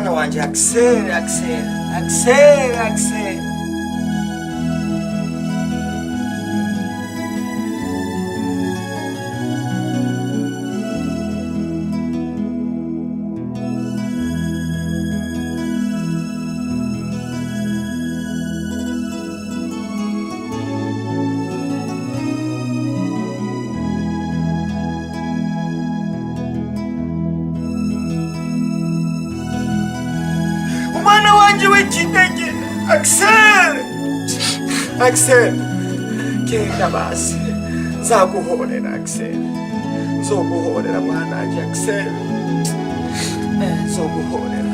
Umwana wanje Axel. Umwana wanje w'ikidege Axel. Genda basi. Nzaguhorera Axel. Nzoguhorera mwana wanje Axel. Nzoguhorera.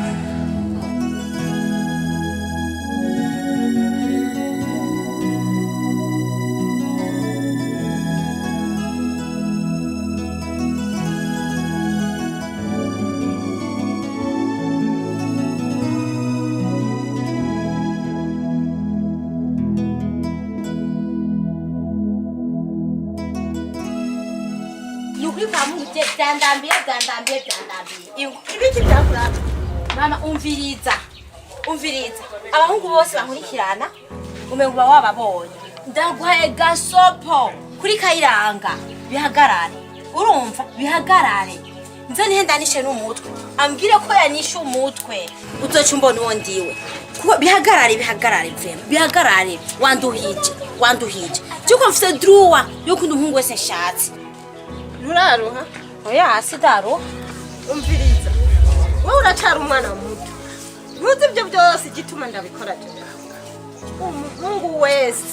Byandambiye. Ibiki byakura. Mama umviriza. Abahungu bose bankurikirana. Umenguba wababonye. Ndaguhaye gasopo kuri Kayiranga. Bihagarare. Urumva? Bihagarare. Nze nihendanishe n'umutwe. Ambwire ko yanishe umutwe. Uzoca umbona uwo ndiwe. Kuko bihagarare vrema. Bihagarare. Wanduhije. Cyuko mfite droit yo kunda umuhungu wese nshatse. Uraruha? Oya, sidaro. Umviriza. Wowe uracara umwana muto. Ntuzi ibyo byose igituma ndabikora je. Umuhungu wese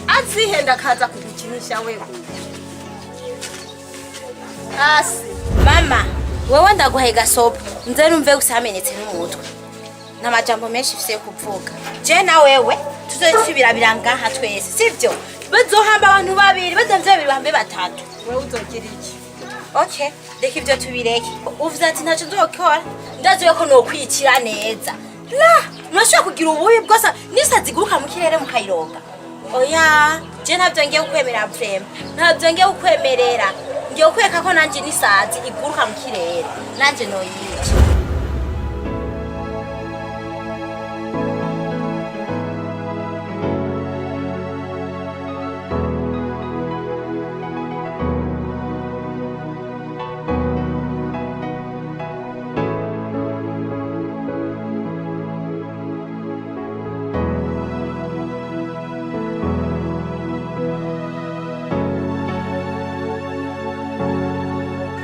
azihenda kaza kugukinisha wewe. Asi. Mama, wewe ndaguhaye gasopo. Nze numve usamenetse n'umutwe. N'amajambo menshi fise kuvuga. Je na wewe tuzosubira birangaha twese, sivyo? Bazohamba abantu babiri, bazamvye babiri bahambe batatu. Wewe uzogira iki? Okay, reka ibyo tubireke. Uvuze ati ntacyo nzokora. Ndaziwe ko nokwikira neza. Nashaka kugira ububi bwose nisazi guruka mu kirere mu Kayironga. Oya, je ntabyo ngiye gukwemera vrema. Ntabyo ngiye gukwemerera. Ngiye kweka ko nanje nisazi iguruka mu kirere. Nanje noyica.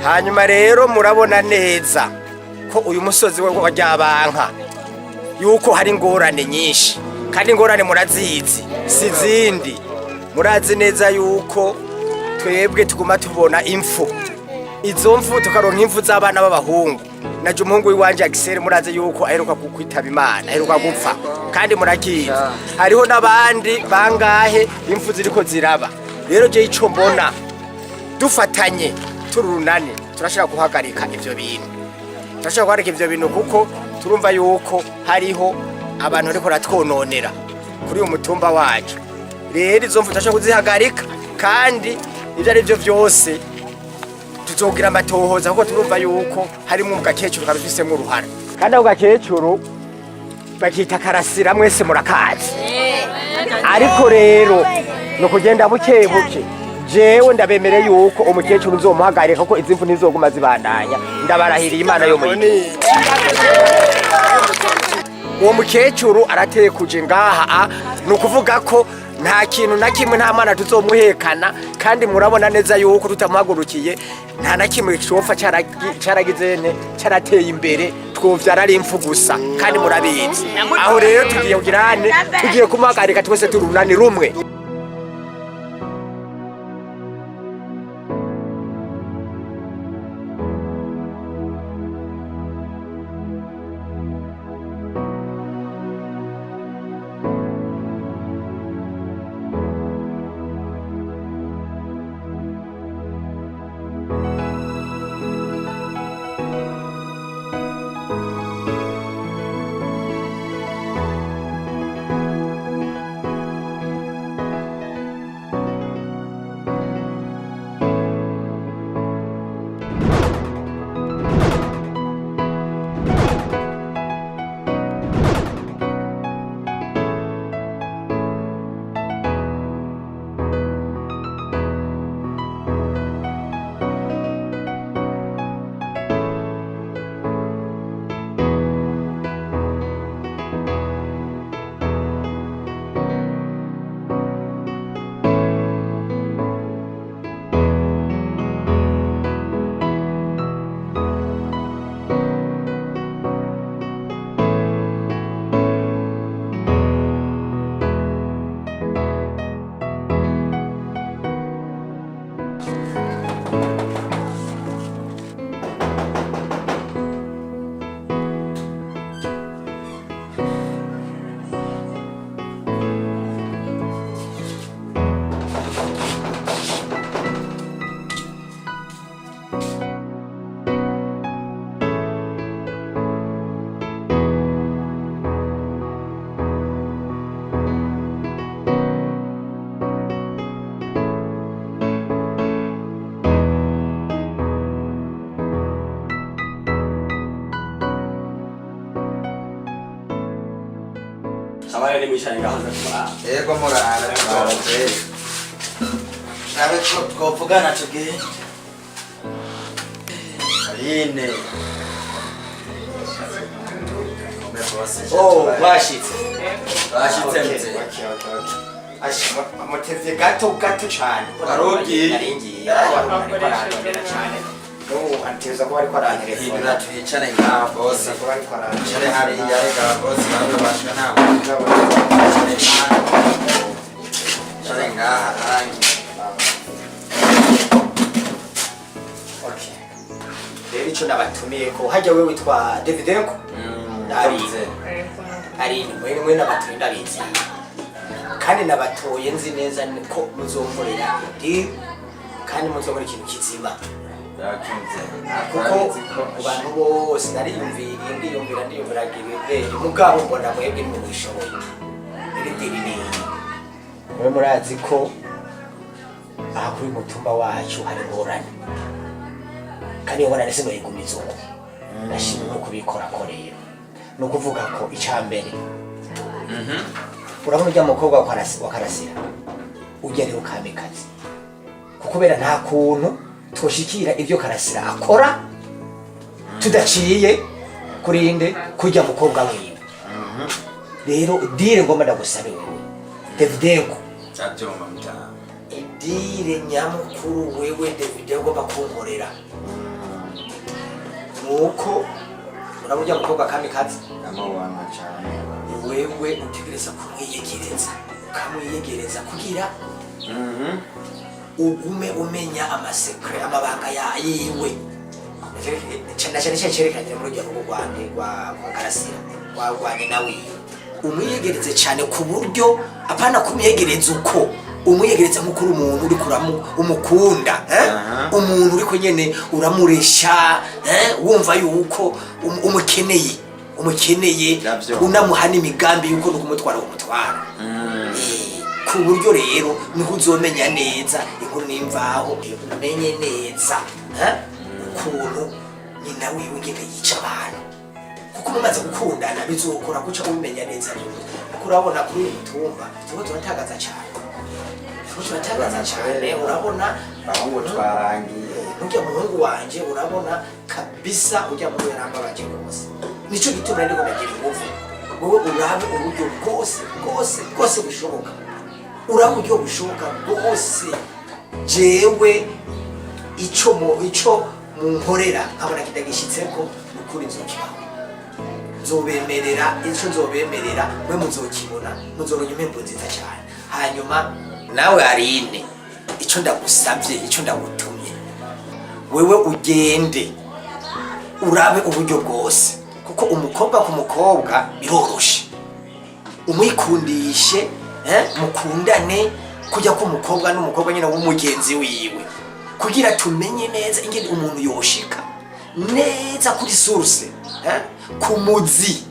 Hanyuma rero murabona neza ko uyu musozi we wajyabanka yuko hari ingorane nyinshi kandi ingorane murazizi sizindi murazi neza yuko twebwe tuguma tubona impfu izo mfu tukaronka impfu z'abana b'abahungu naje umuhungu w'iwanje Axel murazi yuko aheruka kwitaba Imana aheruka gupfa kandi murakiza hariho nabandi bangahe impfu ziriko ziraba rero je ico mbona dufatanye turunane turashaka guhagarika ivyo bintu kuko turumva yuko hariho abantu ariko ratwononera kuri uyu mutumba wacu rero izo mfu turashaka kuzihagarika kandi ivyo ari byo byose tuzogira amatohoza kuko turumva yuko harimo umugakecuru kabifisemo uruhara kandi ako gakecuru bakita Karasira mwese murakazi ariko rero no kugenda buke jewe ndabemereye yuko umukecuru nzomuhagarika kuko izimfu nizoguma zibandanya ndabarahiriye Imana yo muri uwo mukecuru arateye kuje ngaha nukuvuga ko nta kintu na kimwe nta mana tuzomuhekana kandi murabona neza yuko tutamuhagurukiye nta na kimwe cyofa caragizene carateye imbere twovyara ari impfu gusa kandi murabizi aho rero tugiye kugirane tugiye kumuhagarika twese turunani rumwe. Abana ni mwishanye gahaza kwa. Yego murara twaraje. Nawe twovugana tuge. Aline. Oh, bashitse. Bashitse mze. Ashima amutevye gato cyane. Arogi. Naringiye. Ararondera cyane. No, anteza ko ariko arangire. Hindura twicare ngaha boss. Ko ariko arangire. Cyane hari yarega boss babe bashika nabo. Cyane ngaha arangi. Okay. Rero ico nabatumiye ko hajya wewe witwa Davidenko. Ari mwe n'abatuye ndabizi. Kandi nabatoye nzi neza ko muzomborera ndi kandi muzomora ikintu kizima. Yakinze. Kuko abantu bose ndiyumvira gibebe mugabo mbona mwebwe nimubishoboye. Irindiri ni mwe murazi ko aha kuri mutumba wacu hari ngorane. Kandi ngorane se bayigumiza uko. Nashimye no kubikora ko rero. No kuvuga ko icambere. Urabona ujya mukobwa wa Karasira. Ujya rero kamikazi. Kukubera nta kuntu twoshikira ivyo Karasira akora tudaciye kurinde kujya mukobwa wiwe. Rero dire ngoma ndagusabe wewe. Davidenko. Cyajoma mutana. Dire nyamukuru wewe Davidenko bakunkorera. Nuko urabujya mukobwa kamikazi. Amabanga cyane. Wewe utegereza kumwiyegereza kugira ugume umenya amasekre amabanga yiwe cyane cyerekanye muri ryo rwande rwa Karasira rwanye nawe umwiyegereze cyane ku buryo apana kumyegereza uko umwiyegereza nk'ukuri umuntu uri kuramu umukunda umuntu uri ko nyene uramuresha wumva yuko umukeneye unamuhana imigambi yuko nukumutwara umutwara ku buryo rero niho uzomenya neza inkuru nimvaho umenye neza ukuntu nyina wiwe ngene yica abantu kuko mumaze gukundana bizokora kuca ubimenya neza kuko urabona kuri mutumba turatagaza cyane urabona bahungu twarangiye ujya muhungu wanje urabona kabisa ujya mu yaramba baje rwose nico gituma ndiko nagira ingufu wowe urabe uburyo bwose bushoboka urabe uburyo bushoboka bwose jewe ico munkorera nkabona kidagishitseko ukuri nzokibaho nzobemerera ico nzobemerera mwe muzokibona muzoronka impembo nziza cyane hanyuma nawe Arine ico ndagusabye ico ndagutumye wewe ugende urabe uburyo bwose kuko umukobwa ku mukobwa biroroshe umwikundishe mukundane kujya ku mukobwa n'umukobwa nyine w'umugenzi wiwe kugira tumenye neza ingene umuntu yoshika neza kuri source ku muzi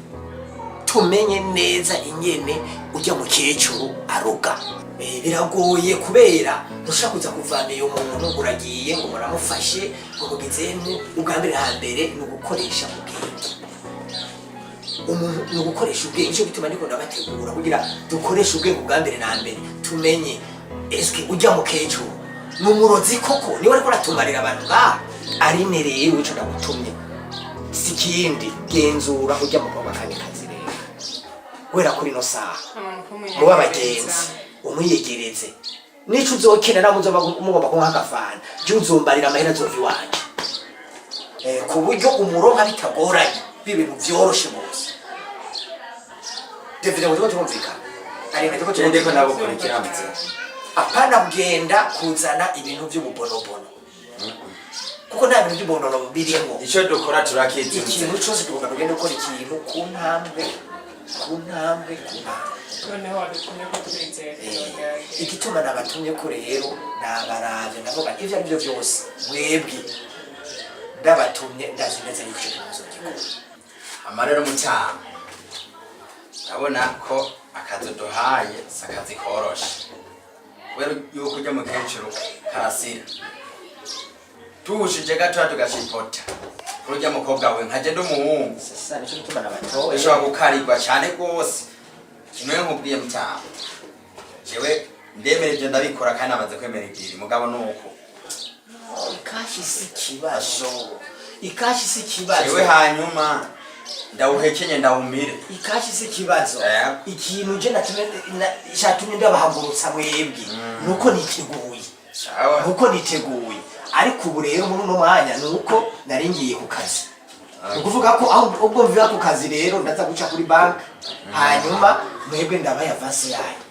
tumenye neza ingene ujya mu kecuru aruga biragoye kubera ntushaka kuza kuvana iyo muntu uragiye ngo muramufashe ngo mugizemu ugambire hambere ni ugukoresha ubwenge umuntu ni ugukoresha ubwenge nicyo gituma ndiko ndabategura kugira dukoreshe ubwenge ugambire na mbere tumenye eske ujya mu kecuru ni umurozi koko niwe ariko aratumbarira abantu Arine rero ico ndagutumye sikindi genzura ujya mu kwa kamikazi rero wera kuri no saha muba bagenzi umwiyegereze nico uzokenera muzoba mugomba kunywa agafana je uzombarira amahera zovi wanje ku buryo umuronka bitagoranye bibintu byoroshe bose David ngo tumvikana Arine ko ndeko nabo kurikiramutse apana kugenda kuzana ibintu by'ububonobono kuko nta bintu by'ububonobono birimo icyo dukora turakizi ikintu cyose tugomba kugenda ukora ikintu ku ntambwe noneho wadutumye ko twizera igituma nabatumye ko rero nabaravye ndavuga ivyo ari byo byose mwebwe ndabatumye ndazi neza yuko ikibazo gikora amarero mutaha ndabona ko akazi duhaye sakazi koroshe kubera yuko ujya mu kecuru Karasira tuhushije gatoya tugashipota kurya mukobwa we nkaje ndumuhungu sasa nico gituma nabatoye ushobora gukarirwa cyane rwose kimwe nkubwiye mutama jewe ndemereje ndabikora kandi namaze kwemera ibiri mugabo nuko ikashi si kibazo ikashi si kibazo jewe hanyuma ndawuhekenye ndawumire ikashi si kibazo ikintu je shatumye ndabahagurutsa mwebwe nuko niteguye nuko niteguye ariko ubu rero muri no mwanya nuko naringiye ku kazi ukuvuga ko aho ubwo mviva ku kazi rero ndaza guca kuri bank hanyuma mwebwe ndabaye avance yayo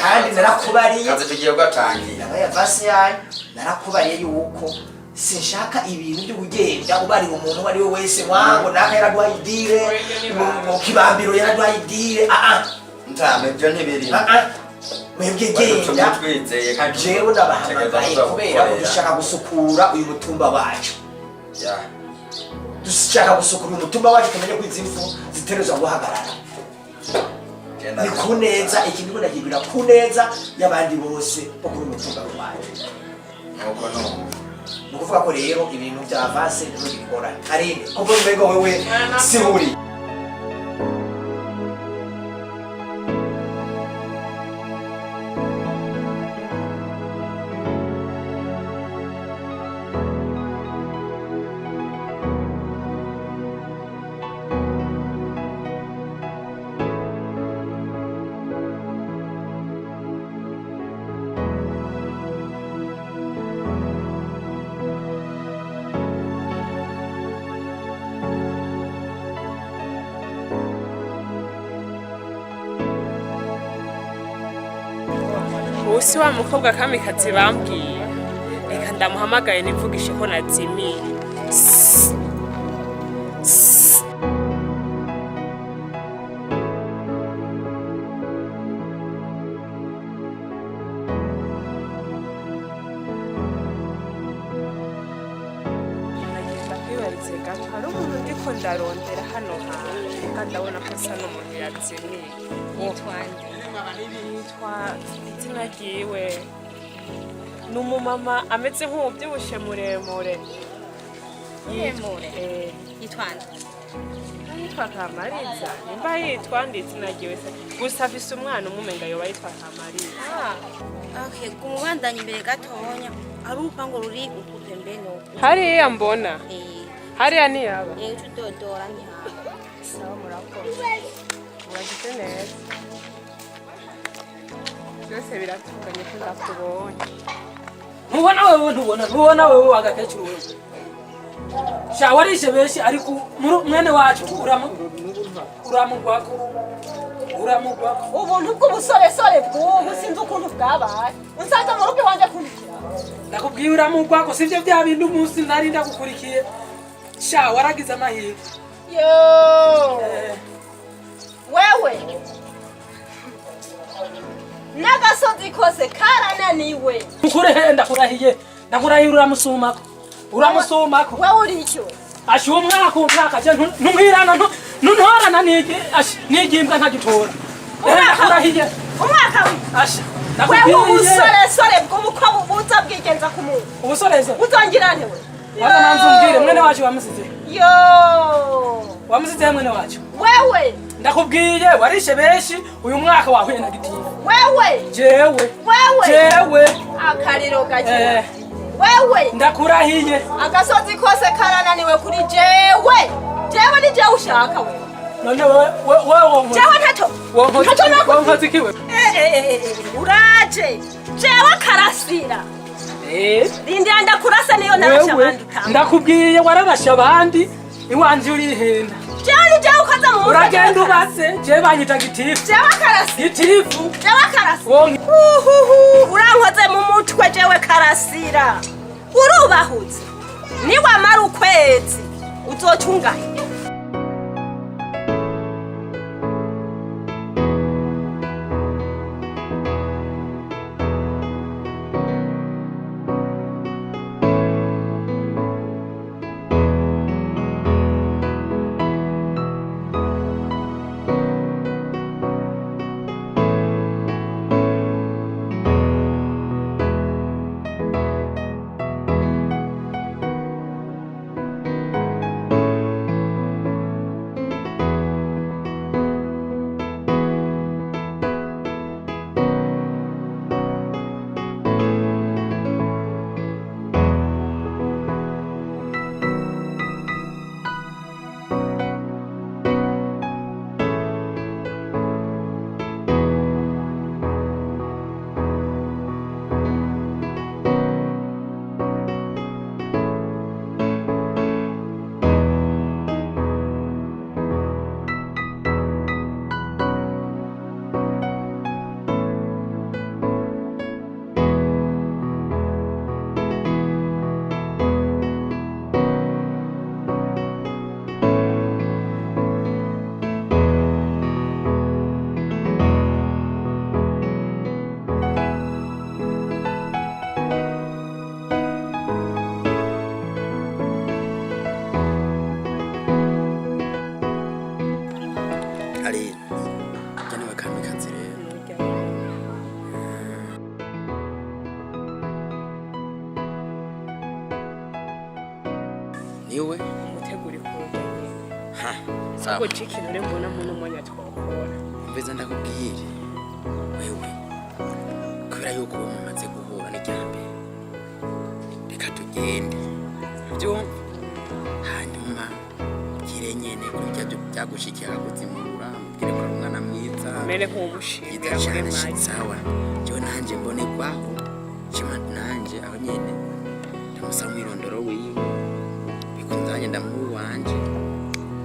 kandi narakubariye kaze tugiye gutangira ndabaye avance yayo narakubariye yuko sinshaka ibintu byo kugenda ubari umuntu wari we wese mwango naka yaradwaye idire mu kibambiro yaradwaye idire ntame byo ntibiri mwebwe genda jewe ndabahamagaye kubera dushaka gusukura uyu mutumba wacu dushaka gusukura uyu mutumba wacu tumenye ko izi mfu ziterezwa guhagarara ni kuneza ikindi ko ndagigira kuneza y'abandi bose bo kuri mutumba wacu nukuvuga ko rero ibintu bya avance ntibigora arinde kuko mbego wewe si uri usi wa mukobwa kamikazi bambwiye reka ndamuhamagaye nivugishe ko nazimiye nagenda kwibarize gato hari umuntu ndiko ndarondera hano hantu reka ndabona ko asa n'umuntu yazimiye yitwa izina ryiwe ni umumama ameze nk'uwubyibushe muremure yitwa Kamariza nimba yitwa ndizina ryiwe se gusa afise umwana umumenga yoba yitwa Kamariza kumubandanya imbere gatonya ari urupango ruri ukupembeni hariya mbona hariya niyaba tudodora ntihaba sawa murakoze uragize neza byose biratunganye ko ndakubonye ntubona wewe wagakecuru wewe sha warishe benshi ariko mwene wacu uramugwako ubuntu bw'ubusoresore bw'ubu sinzi ukuntu bwabaye unsanze mu rugo wanje kurikira ndakubwiye uramugwako sivyo bya bindi umunsi nari ndagukurikiye sha waragize amahirwe wewe n'agasozi kose karananiwe ukurehe ndakurahiye uramusumako wewe uri icyo ashi umwaka je ntumbwirana ntuntorana n'igimbwa ntagitora ndakurahiye umwaka ashi wewe ubusoresore bw'ubukwa bubuza bwigenza ku muntu ubusoreze uzongira ntewe wanda nanzumbwire mwene wacu wamusize wamusize mwene wacu wewe ndakubwiye warishe benshi uyu mwaka wahuye na gitifu wewe jewe akariro gaje wewe ndakurahiye agasozi kose karananiwe kuri jewe ni jewe ushaka wewe none wewe jewe ntato wonkozikiwe uraje jewe karasira rindi ndakurasa niyo narasha abandi ndakubwiye wararasha abandi iwanje urihenda jewe ukaza mu uragenda ubatse jewe banyita gitifu jewe karasira gitifu jewe karasira urankoze mu mutwe jewe karasira urubahutse niwamara ukwezi uzocungaye niwe umuteguri kuruta ha ubwo sawa ikintu rero mbona mu mwanya twakora mbiza ndakubwire wewe kubera yuko mumaze guhura n'ijyambere reka tugende byumva hanyuma gire nyene kurya byagushikiye akakuzimurura mubwire ko ari umwana mwiza mere nk'ubushimira yiza muri cyane manje sawa jewe nanje mbonerwaho shima nanje aho nyene ndamusaba umwirondoro wiwe bikunzanye ndamuha wanje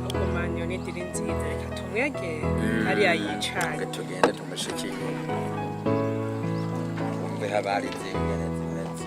ubwo manyonete iri nziza reka tumwegere hariya yicaye reka tugende tumushikiye wumve habari zingene zimeze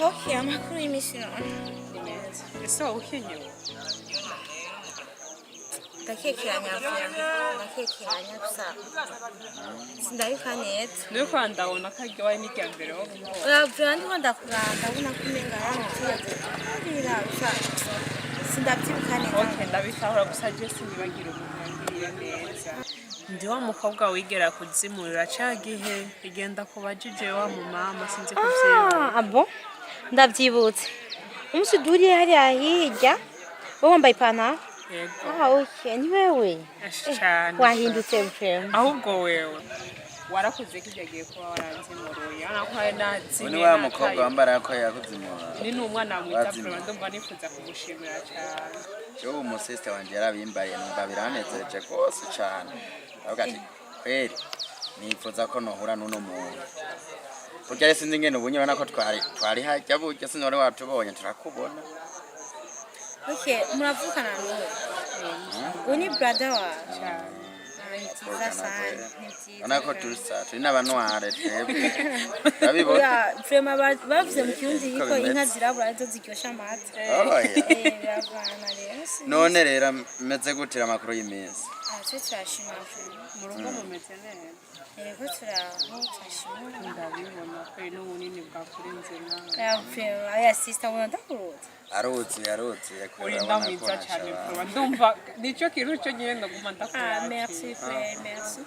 Okay, amakuru y'imisi none ese wowe ukenyeye ndakekeranya gusa sindabika neza niyo kwa ndabona ko aryohe n'irya mbere wo guhora uravura ndiko ndakuranga ubona ko umenga yamutirira gusa sindabyibuka neza okay ndabitahura gusa je sinibagire umuntu yangiriye neza ndi wa mukobwa wigera kuzimurira ca gihe igenda kubajije wa mu mama sinzi kuvyibuka abo ndabyibutse umunsi duriye hariya hirya wowe wambaye ipantaro yego okay ni wewe cyane wahindutse mfema ahubwo wewe warakoze ko ibyagiye kuba waranzimuruye urabona ko hari nazimye ni wa mukobwa wambara ko yakuzimura ni n'umwana mwiza vraiment ndumva nifuza kumushimira cyane jewe umusiste wanje yarabimbariye numva biranezereje rwose cyane avuga ati kweri nifuza ko nohura n'uno muntu burya rero sinzi ngene ubunye urabona ko twari hajya burya sinore watubonye turakubona okay muravukana n'uwo uwo ni brother wa cyane nziza sana ni nziza urabona ko turi n'abanware twebwe urabibona oya vraiment bavuze mu kirundi ko inka zirabura arizo ziryosha amata biravana rero none rero meze gutira amakuru y'iminsi twe turashima mu rugo mumeze neza yego turaho turashima ndabibona ko n'ubunini bwakurenze nawe yavuye aya sister ubona ndakuruta arutse uri ndamwiza cyane vuba ndumva nicyo kintu cyo nyine ndaguma ndakora merci frère merci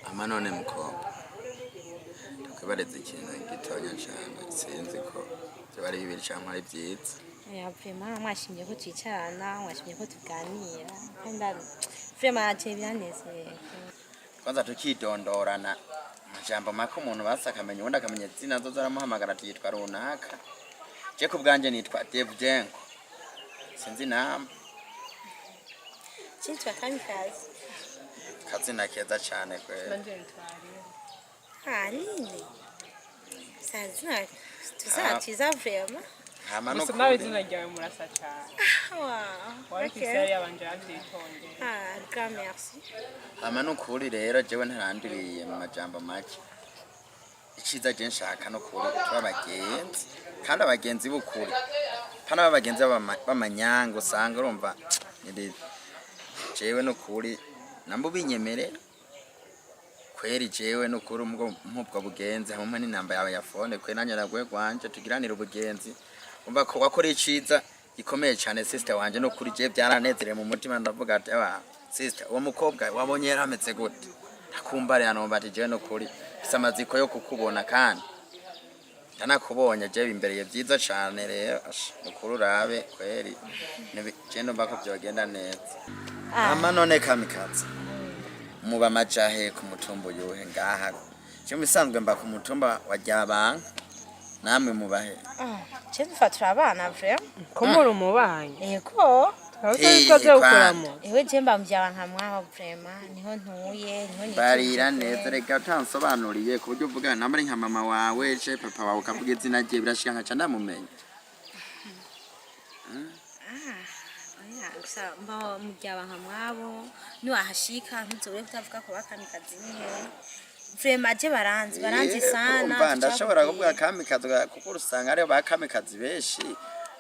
ama none mukobwa tukibareze ikintu gitonya cyane sinzi ko bari bibiri cyangwa ari byiza vraiment mwashimye ko twicarana mwashimye ko tuganira kandi vraiment biranezeye kwanza tukidondorana amajambo make umuntu basakamenya ubundi akamenya izina zo zaramuhamagara ati yitwa runaka je ku bwanje nitwa Devjenko sinzi nama cyitwa kamikazi kazina keza cyane kwera nanje ntwari Aline Sazina tuzatiza vrema. hama no gusa nawe izina ryawe murasa cyane Wow. wari kisari yabanje yavyitonde Grand merci. hama no kuri rero jewe ntarandiriye mu majambo make iciza je nshaka no kuri twabagenzi kandi abagenzi b'ukuri kandi abagenzi b'amanyanga usanga urumva jewe no kuri nambo binyemere kweri jewe no kuri umubwo bugenzi hamwe n'inamba yawe ya phone kwe nanye nagwe kwanje tugiranira ubugenzi umva ko wakora iciza gikomeye cyane sister wanje no kuri je byaranezere mu mutima ndavuga ati aba sister uwo mukobwa wabonye yarametse gute akumba rero nomba ati jewe no kuri bisamaziko yo kukubona kandi ndanakubonye je imbere ye byiza cyane rero ukuri urabe kweri je nomba ko byogenda neza ama none kamikazi muba majahe ku mutumba yuhe ngaha cyo bisanzwe mba ku mutumba wa Ryabanga namwe mubahe Je mfatira abana vrema. ko muri umubanyi Yego. twaje gukoramo Ewe je mba mujya nka mwaho vrema niho ntuye niho ni. barira neza reka utansobanuriye ku buryo uvuga namari nka mama wawe je papa wawe ukavuga izina rye birashika nka ndamumenya Gusa mba mujya nka mwabo niwahashika ntuzobure kutavuga ko bakamikazi nihe. Vrema je baranzi sana. umva ndashobora kuvuga kamikazi kuko rusanga ari bakamikazi beshi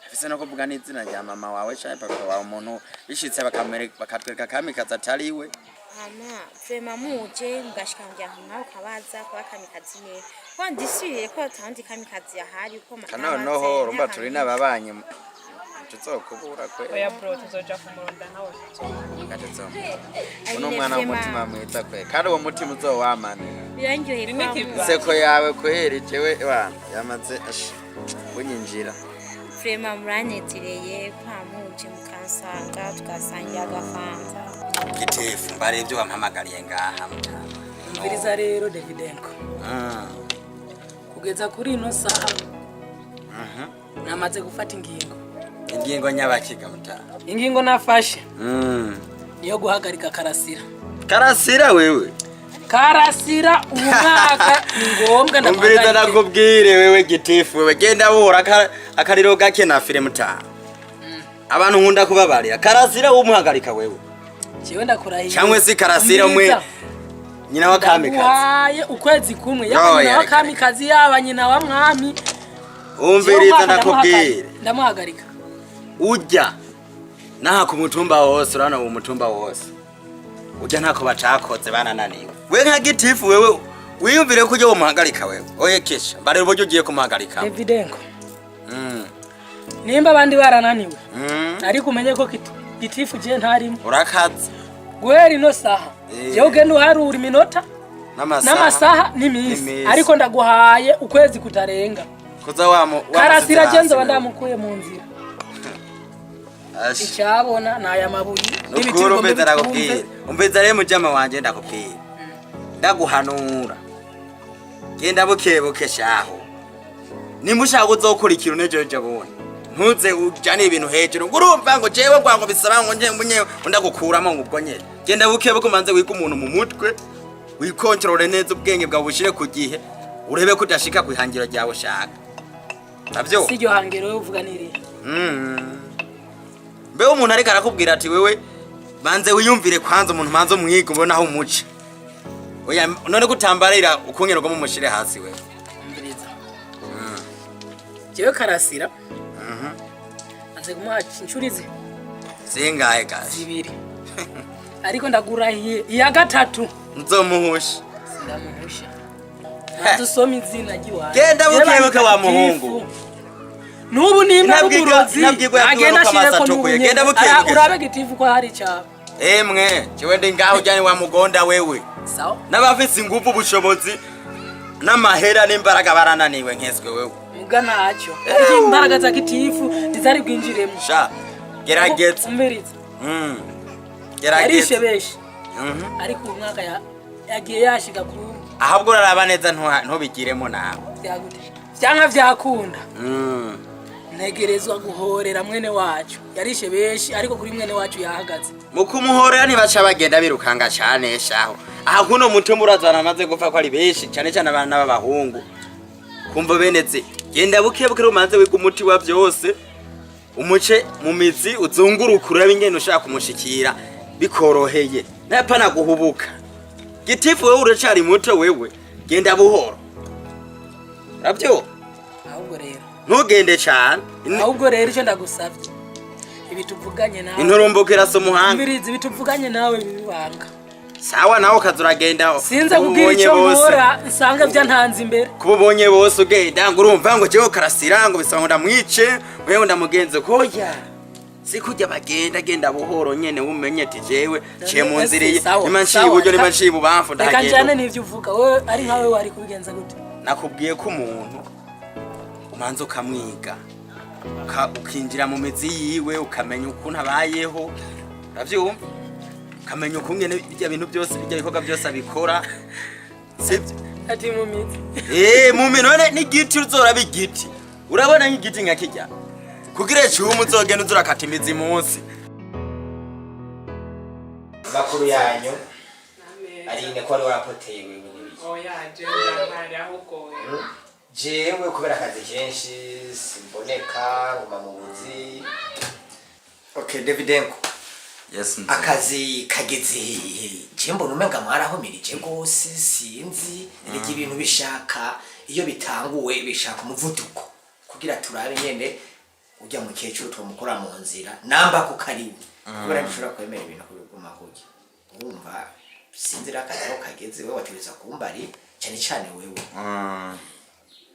afise no kuvuga n'izina rya mama wawe cyane papa wawe umuntu bishitse bakatwereka kamikazi atariwe Ama vrema muje mugashika mujya nka mwaho kabaza ko bakamikazi nihe. Ko ndisubiye ko atandi kamikazi yahari uko kana noho urumva turi n'ababanye tuzokubura kwe oya bro tuzoja kumuronda nawe gatso uno mwana w'umutima mwiza kwe kandi uwo mutima uzowamana Birangiye kwa seko yawe kweri jewe wa yamaze kunyinjira vrema muranyetireye kwa muje mukansanga tugasangira agafanza. gitefu mbare ibyo wampamagariye ngaha Umviriza rero Davidenko. Kugeza kuri ino saha. Namaze gufata ingingo nyabakiga mutara ingingo nafashe niyo guhagarika Karasira wewe Karasira umwaka ni ngombwa ndamubwira nakubwire wewe gitifu wewe genda buhora akariro gake na fire mutara abantu nkunda kubabarira Karasira umuhagarika wewe jewe ndakurahiye cyangwe si Karasira umwe nyina wa kamikazi ukwezi kumwe yaba nyina wa kamikazi yaba nyina wa mwami umviriza nakubwire ndamuhagarika ujya naha ku mutumba wose urana mu mutumba wose ujya ntako bacakoze banananiwe we nka gitifu wewe wiyumvire ko uje umuhagarika wewe oye kesha mbare uburyo ugiye kumuhagarika Davidenko nimba abandi barananiwe ariko umenye ko gitifu je ntarimo urakaze guhera ino saha jewe ugenda uharura iminota n'amasaha n'imisi ariko ndaguhaye ukwezi kutarenga kuza wa Karasira genzo bandamukuye mu nzira icyabona naya mabuye n'ibitiro mbere umbeza rero mujama wanje ndakubwira ndaguhanura genda bukebuke shaho nimushaka uzokurikira unejeje bone ntuze ujane ibintu hejuru ngurumva ngo jewe gwango bisaba ngo nje munye ndagukuramo ngubwo nyene genda bukebuke manze wika umuntu mu mutwe wikontrole neza ubwenge bwawe bushire ku gihe urebe ko udashika kwihangiro ryawe shaka navyo siryo hangiro yo uvuga niri mbe umuntu ariko arakubwira ati wewe banze wiyumvire kwanza umuntu manze umwiga ubona aho umuce oya none gutambarira ukungerwa mu mushire hasi wewe mbiriza jewe Karasira aze kumuha inshurize zingahe gashi zibiri ariko ndagurahiye iya gatatu nzomuhusha sindamuhusha nadusoma izina giwaje genda bukebuke wa muhungu nubu nimba uburozi agenda shire ko nubu genda bukebuke urabe gitifu ko hari cyaba emwe jewe ndi ngaho jani wa mugonda wewe sawa n'abafise ingufu bushobozi n'amahera n'imbaraga barananiwe nkeswe wewe muga nacyo imbaraga za gitifu ndizari bwinjiremo sha gerageza umbiriza gerageza yarishebeshi ariko umwaka yagiye yashika ku ahabwo uraraba neza ntubigiremo nawe byagute cyangwa vyakunda ntegerezwa guhorera mwene wacu yarishe beshi ariko kuri mwene wacu yahagaze mu kumuhorera ntibaca bagenda birukanga cyane shaho aha kuno mutumba urazana amaze gupfa ko ari beshi cyane cyane abana b'abahungu kumva beneze genda buke buke rumanze wiga umuti wa byose umuce mu mizi uzunguruka urabe ingene ushaka kumushikira bikoroheye napana guhubuka gitifu wewe uracari muto wewe genda buhoro rabyo ahubwo rero ntugende cyane ahubwo rero icyo ndagusabye ibituvuganye nawe inturumbukira so muhanga mbirizi ibituvuganye nawe bibanga sawa nawe kazuragenda sinza kubwira icyo nkora nsanga byantanze imbere kubonye bose ugenda ngo urumva ngo jewe karasira ngo bisaba ngo ndamwice wewe ndamugenze koja sikujya bagenda genda buhoro nyene umenye ati jewe ciye mu nziriye imanshi iburyo n'imanshi ibubamfu ndagenda reka njane nivyo uvuga wewe ari nkawe wari kubigenza gute nakubwiye ko umuntu umanza ukamwiga ukinjira mu mizi yiwe ukamenya ukuntu abayeho uravyumva ukamenya ukungene ibyo bintu byose bijya bikorwa byose abikora sibyo ati mu mizi mu minone n'igiti uzora bigiti urabona nk'igiti nka kijya kugira cyumu uzogenda uzurakata imizi munsi bakuru yanyu ari ne ko ari warapoteye wewe oya je ndahari ahubwo jewe kubera akazi kenshi simboneka ngoma mu buzi. Okay Davidenko, yes akazi kageze je mbona umenga mwarahomirije gose sinzi rege ibintu bishaka iyo bitanguwe bishaka umuvuduko kugira turabe nyene ujya mu kecuru tumukora mu nzira namba ku karibu kubera bishobora kwemera ibintu kubiguma kuki urumva sinzira akazi aho kageze wewe wategeza kumbari cyane cyane wewe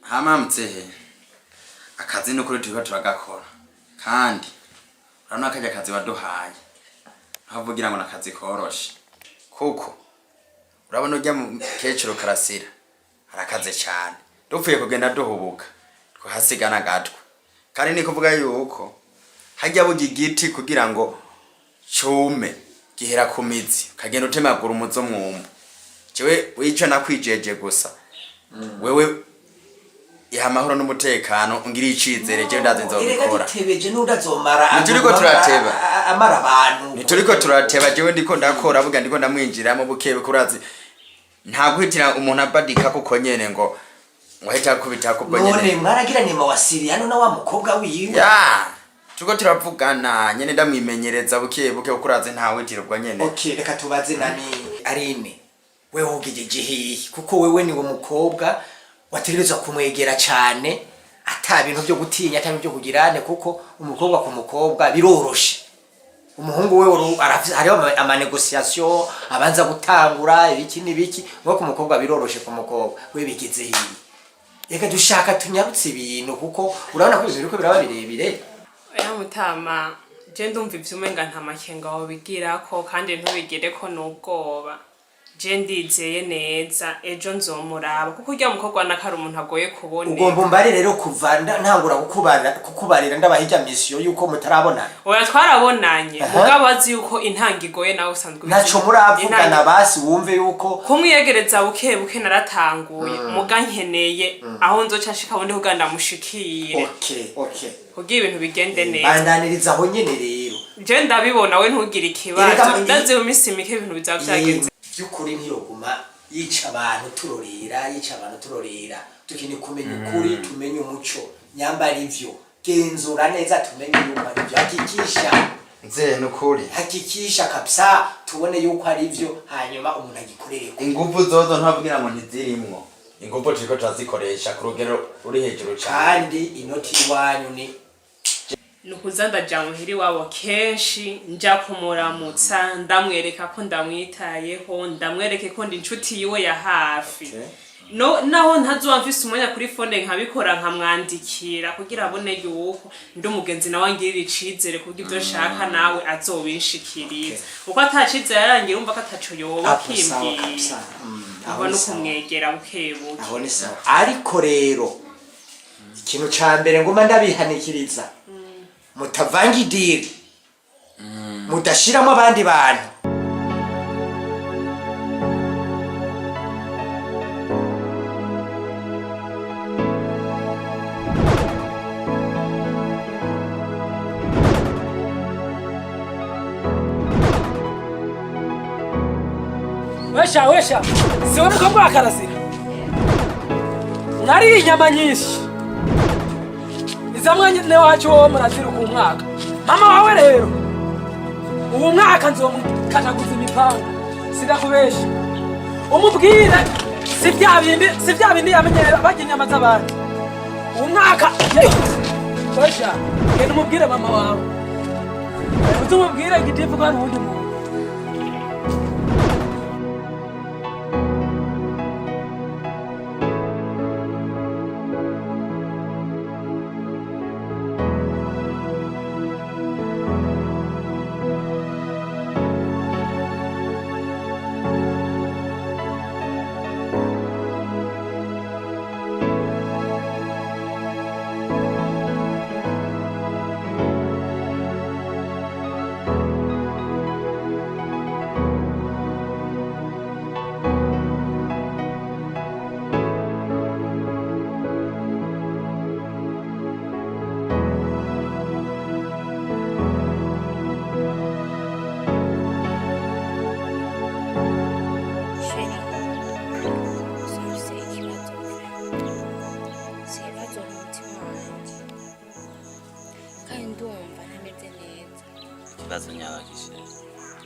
hamamtse akazi no kuri tuba turagakora kandi urabona akajya akazi waduhaye havugira ngo nakazi koroshe kuko urabona ujya mu kecuru karasira arakaze cyane dupfuye kugenda duhubuka twahasigana gatwe kandi ni kuvuga yuko hajya bugi giti kugira ngo cyume gihera ku mizi kagenda utemagura umuzo mwumbu jewe wico nakwijeje gusa wewe ya mahoro n'umutekano ngira icizere je ndaze nzobikora tebeje n'udazomara nituriko turateba amara abantu nituriko turateba jewe ndiko ndakora avuga ndiko ndamwinjiramo bukebe kurazi nta guhitira umuntu abadika kuko nyene ngo hita kubita ko nyene none mwaragira ni mawasiri hano na wa mukobwa wiwe ya tuko turavugana nyene ndamwimenyereza buke kurazi nta witirwa nyene. Okay reka tubaze nani Arine wewe ugijeje kuko wewe ni wo mukobwa wategerezwa kumwegera cyane ata bintu byo gutinya ata byo kugirane kuko umukobwa ku mukobwa biroroshe umuhungu wewe hariho ama negotiation abanza gutangura ibiki nibiki ngo ku mukobwa biroroshe ku mukobwa we bigeze hiye reka dushaka tunyarutse ibintu kuko urabona ko ibintu biraba birebire oya mutama je ndumva ivyumenga nta makenga aho bigira ko kandi ntubigire ko nubwoba je ndizeye neza ejo nzomuraba kuko urya mukobwa nakari umuntu agoye kubona ugomba mbari rero kuva ntangura kukubarira ndabahijya mission yuko mutarabonana oya twarabonanye mugabo azi yuko intanga igoye nawe usanzwe naco muravugana basi wumve yuko kumwiyegereza buke naratanguye muga nkeneye aho nzoca nshika bonde kuganda mushikire okay kugira ibintu bigende neza bandaniriza aho nyene rero je ndabibona we ntugira ikibazo ndaze mu misi mike ibintu bizavyagenze byukuri ntiyoguma yica abantu turorera tukini kumenya ukuri tumenye umuco nyambara ivyo genzura neza tumenye yuko ari byo hakikisha nze nukuri hakikisha kabisa tubone yuko ari byo hanyuma umuntu agikorere ingufu zozo ntavugira ngo ntizirimwo ingufu turiko turazikoresha ku rugero ruri hejuru cyane kandi inoti iwanyu ni nukuza ndaja muhiri wabo kenshi nja kumuramutsa ndamwereka ko ndamwitayeho ndamwereke ko ndi inshuti yiwe ya hafi naho ntazuba mfise umwanya kuri phone nkabikora nkamwandikira kugira abone yuko ndi umugenzi nawe angirira icizere kugira ibyo shaka nawe azobinshikiriza uko atacizere yarangira umva ko ataco yoba kimbwiye aho no kumwegera bukebuke aho ni sawa ariko rero ikintu ca mbere ngoma ndabihanikiriza mutavanga idiri mudashiramo abandi bantu wesha siwona ko bwakarasira Unariye inyama nyinshi. Izamwe ne wacu wo murazira ku mwaka. Mama wawe rero. Ubu mwaka nzomukataguza imipanga. Sidakubesha. Umubwire si bya bindi yamenyera bajya inyama z'abandi. Ubu mwaka Basha, genda umubwire mama wawe. Utumubwire igitifu kwa n'undi muntu.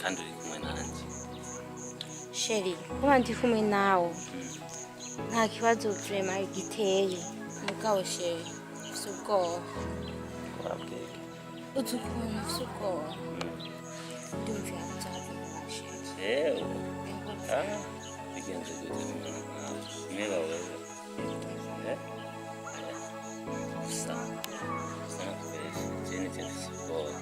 kandi uri kumwe nanjye. Sheri, kuba ndi kumwe nawe nta kibazo vraiment giteye. Mugabo sheri, ufite ubwoba. Urabwege. Utukuntu ufite ubwoba. Ndumvira kuzavuga sheri. Yewe. Bigenze gute niba wewe. Gusa nakubeshya ikindi kintu cy'ubwoba.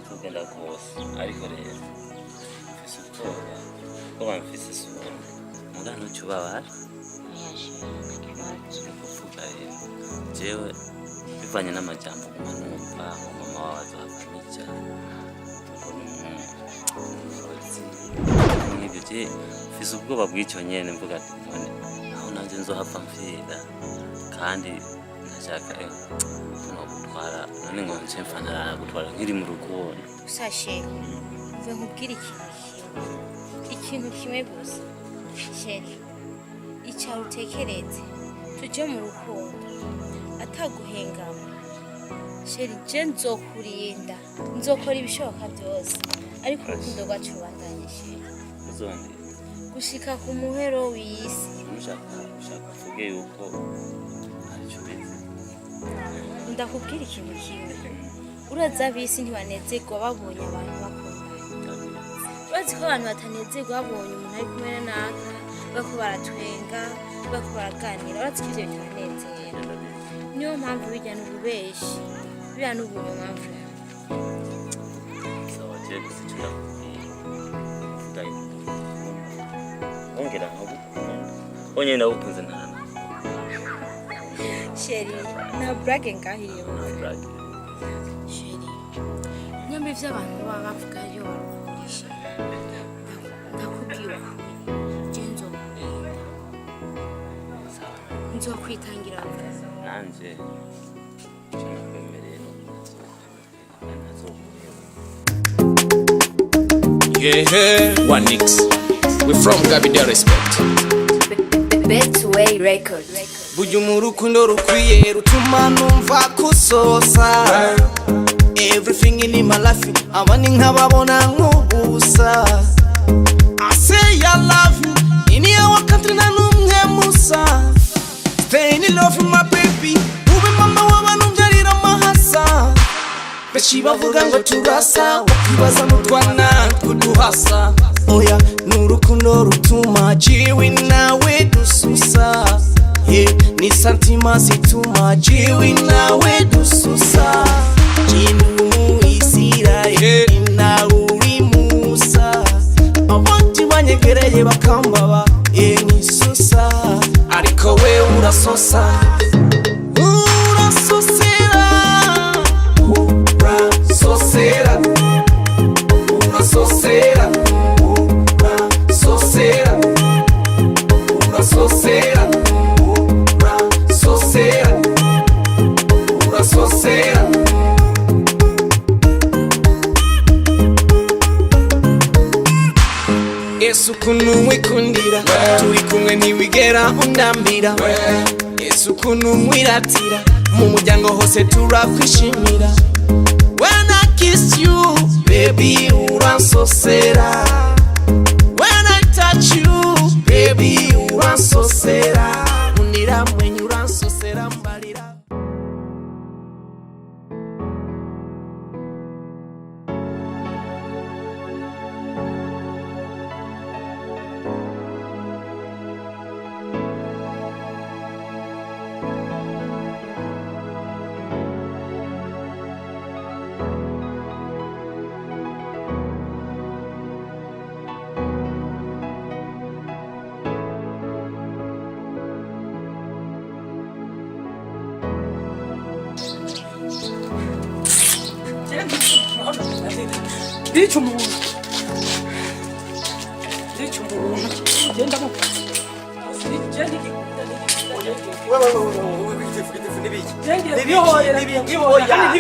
Tugenda kose ariko rero mfise ubwoba ko bamfise isura muga ntucyubabara kuvuga rero jewe bivanye n'amajambo numva mama wawe azakunica n'ibyo je mfise ubwoba bw'icyo nyene mvuga ati none aho nanjye nzohava mfira kandi ndashaka gutwara none ngo nce mfanara gutwara nkiri mu rukundo. Sashe, mve nkubwira ikintu kimwe gusa. Sheri, icyaro utekereze tujye mu rukundo ataguhengama. Sheri, je nzokurinda nzokora ibishoboka byose ariko urukundo rwacu rubandanye sheri. Uzondi gushika ku muhero w'isi. Ushaka kuvuga yuko aricyo bizi. Ndakubwira ikintu kimwe. Uraza bisi ntibanezerwa babonye abantu bakundana. Urazi ko abantu batanezerwa babonye umuntu ari kumwe naka bako baratwenga bako baraganira. Urazi ko ibyo bitanezera. Niyo mpamvu bijya n'ububeshi biriya n'ubunyoma mvura. Sawa je gusitura kuvuga ongera nkagukunda onye ndawukunze ntana. Sheri, na brage ngahiriye Brage. Nyambe vy'abantu baba bavuga yo bakurisha. Ndakubwira genzo. Nzokwitangira nanje cyakwemerera Yeah, 1X. We from Gabida Respect. Betway Record. Burya umurukundo rukwiye rutuma numva kusosa. Everything in my life abani nkababona nk'ubusa. I say I love you in your country na numwe musa. Stay in love with my baby ube mama w'abantu mbyarira amahasa. Benshi bavuga ngo turasa wakibaza n'utwana kuduhasa. Oya n'urukundo rutuma jiwe nawe dususa. Ni santima zituma jiwe nawe dususa. Jinu Israeli na uri Musa. Abandi banyegereye bakambaba ni susa. Ariko we urasosa. Urasosera. Urasosera. Urasosera. Urasosera. Urasosera. Urasosera. Urasosera. Yesu ukuntu mwikundira turi kumwe ntiwigera undambira ese ukuntu mwiratira mu muryango hose turakwishimira when I kiss you baby uransosera when I touch you baby uransosera unira mwenye uransosera mbalira ndica umuntu genda mu Oya,